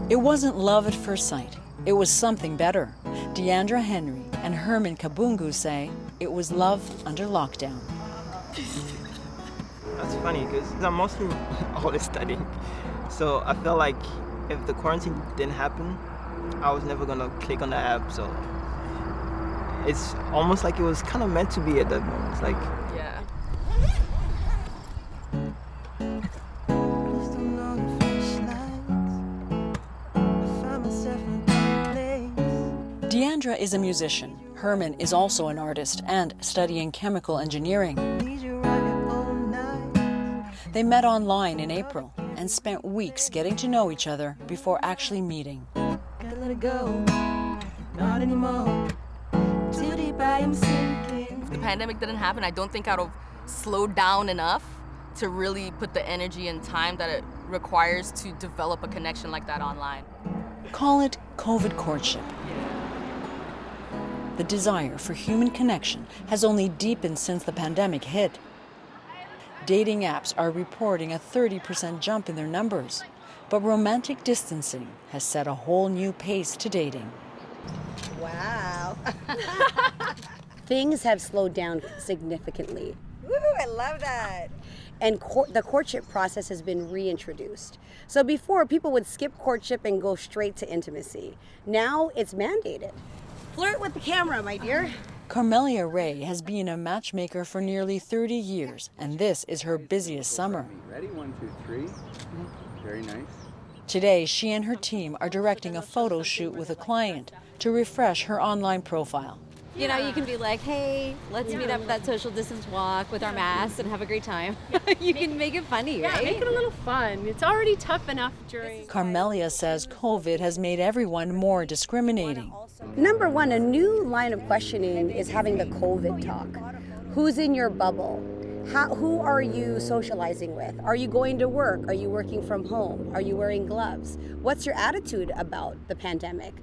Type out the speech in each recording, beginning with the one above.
It wasn't love at first sight. It was something better. Deandra Henry and Herman Kabungu say it was love under lockdown. That's funny because I'm mostly always studying. So I felt like if the quarantine didn't happen, I was never gonna click on the app. So it's almost like it was kind of meant to be at that moment. It's like, yeah. Deandra is a musician. Herman is also an artist and studying chemical engineering. They met online in April and spent weeks getting to know each other before actually meeting. Gotta let it go, not anymore. Too deep I am sinking. If the pandemic didn't happen, I don't think I'd have slowed down enough to really put the energy and time that it requires to develop a connection like that online. Call it COVID courtship. The desire for human connection has only deepened since the pandemic hit. Dating apps are reporting a 30% jump in their numbers, but romantic distancing has set a whole new pace to dating. Wow. Things have slowed down significantly. Woo, I love that. And the courtship process has been reintroduced. So before, people would skip courtship and go straight to intimacy. Now it's mandated. Flirt with the camera, my dear. Carmelia Ray has been a matchmaker for nearly 30 years, and this is her busiest summer. Ready? 1, 2, 3. Very nice. Today, she and her team are directing a photo shoot with a client to refresh her online profile. You know, you can be like, hey, let's meet up at that social distance walk with our masks and have a great time. You can make it funny, right? Yeah, make it a little fun. It's already tough enough during... Carmelia says COVID has made everyone more discriminating. Number one, a new line of questioning is having the COVID talk. Who's in your bubble? Who are you socializing with? Are you going to work? Are you working from home? Are you wearing gloves? What's your attitude about the pandemic?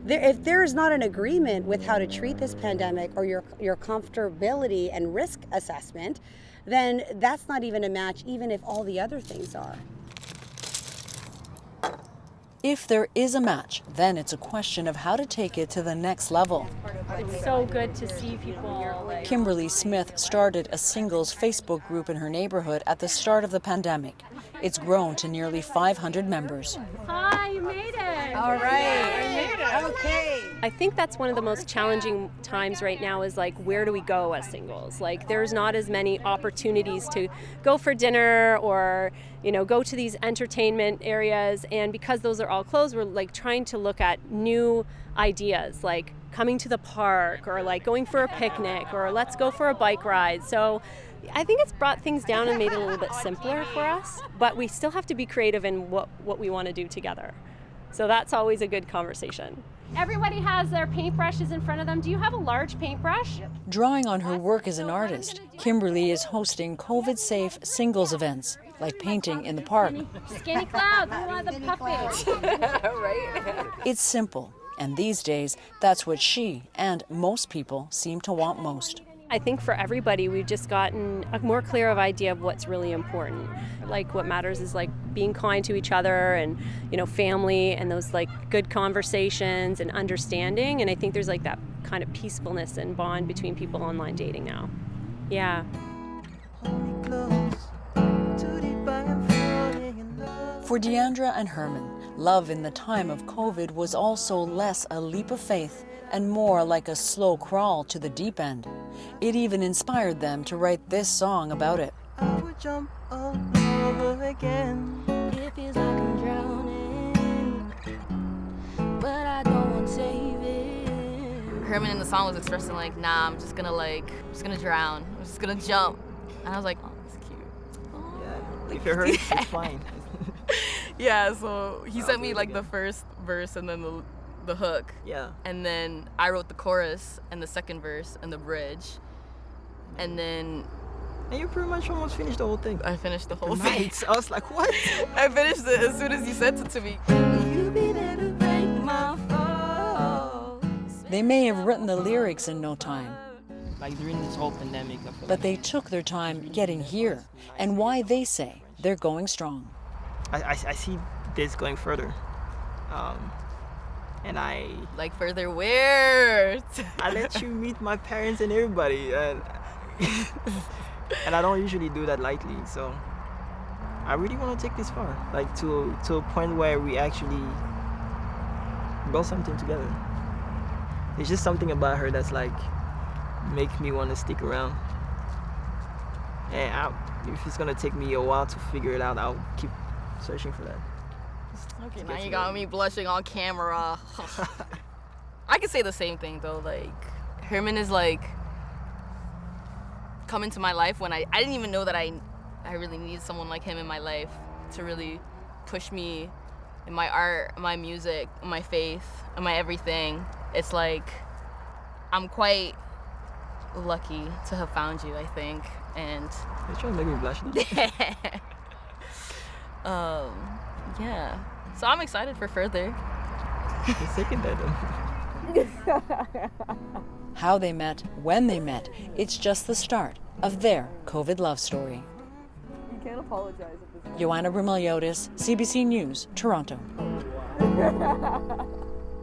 If there is not an agreement with how to treat this pandemic or your comfortability and risk assessment, then that's not even a match, even if all the other things are. If there is a match, then it's a question of how to take it to the next level. It's so good to see people. Kimberly Smith started a singles Facebook group in her neighborhood at the start of the pandemic. It's grown to nearly 500 members. Hi, you made it. All right. Okay. I think that's one of the most challenging times right now is like, where do we go as singles? Like, there's not as many opportunities to go for dinner or, you know, go to these entertainment areas. And because those are all closed, we're like trying to look at new ideas, like coming to the park or like going for a picnic or let's go for a bike ride. So I think it's brought things down and made it a little bit simpler for us, but we still have to be creative in what we want to do together. So that's always a good conversation. Everybody has their paintbrushes in front of them. Do you have a large paintbrush? Drawing on her work as an artist, Kimberly is hosting COVID-safe singles events, like painting in the park. Skinny clouds, we want the puppy. Right. It's simple, and these days, that's what she and most people seem to want most. I think for everybody, we've just gotten a more clear of idea of what's really important. Like what matters is like being kind to each other and, you know, family and those like good conversations and understanding. And I think there's like that kind of peacefulness and bond between people online dating now. Yeah. For Deandra and Herman, love in the time of COVID was also less a leap of faith and more like a slow crawl to the deep end. It even inspired them to write this song about it. I would jump all over again. It feels like I'm drowning, but I don't want to save it. Herman in the song was expressing like, nah, I'm just gonna drown. I'm just gonna jump. And I was like, oh, that's cute. Oh. Yeah, if you're hurt, it's fine. Yeah, so he sent me like the first verse and then the hook. Yeah. And then I wrote the chorus and the second verse and the bridge. And then... And you pretty much almost finished the whole thing. I finished the whole thing. Right. I was like, what? I finished it as soon as you sent it to me. You be there to break my fall. They may have written the lyrics in no time, Like during this whole pandemic, I feel But they took their time getting here, and why they say they're going strong. I see this going further. And I Further where? I let you meet my parents and everybody, and and I don't usually do that lightly. So I really want to take this far, like to a point where we actually build something together. There's just something about her that's like makes me want to stick around. And if it's gonna take me a while to figure it out, I'll keep searching for that. Okay, now you got me blushing on camera. I could say the same thing though. Like, Herman is like come into my life when I didn't even know that I really needed someone like him in my life to really push me in my art, my music, my faith, and my everything. It's like I'm quite lucky to have found you, I think. And You're trying to make me blush now. yeah. So I'm excited for further. You're second that though. How they met, when they met, it's just the start of their COVID love story. You can't apologize at this point. Joanna Brumeliotis, CBC News, Toronto.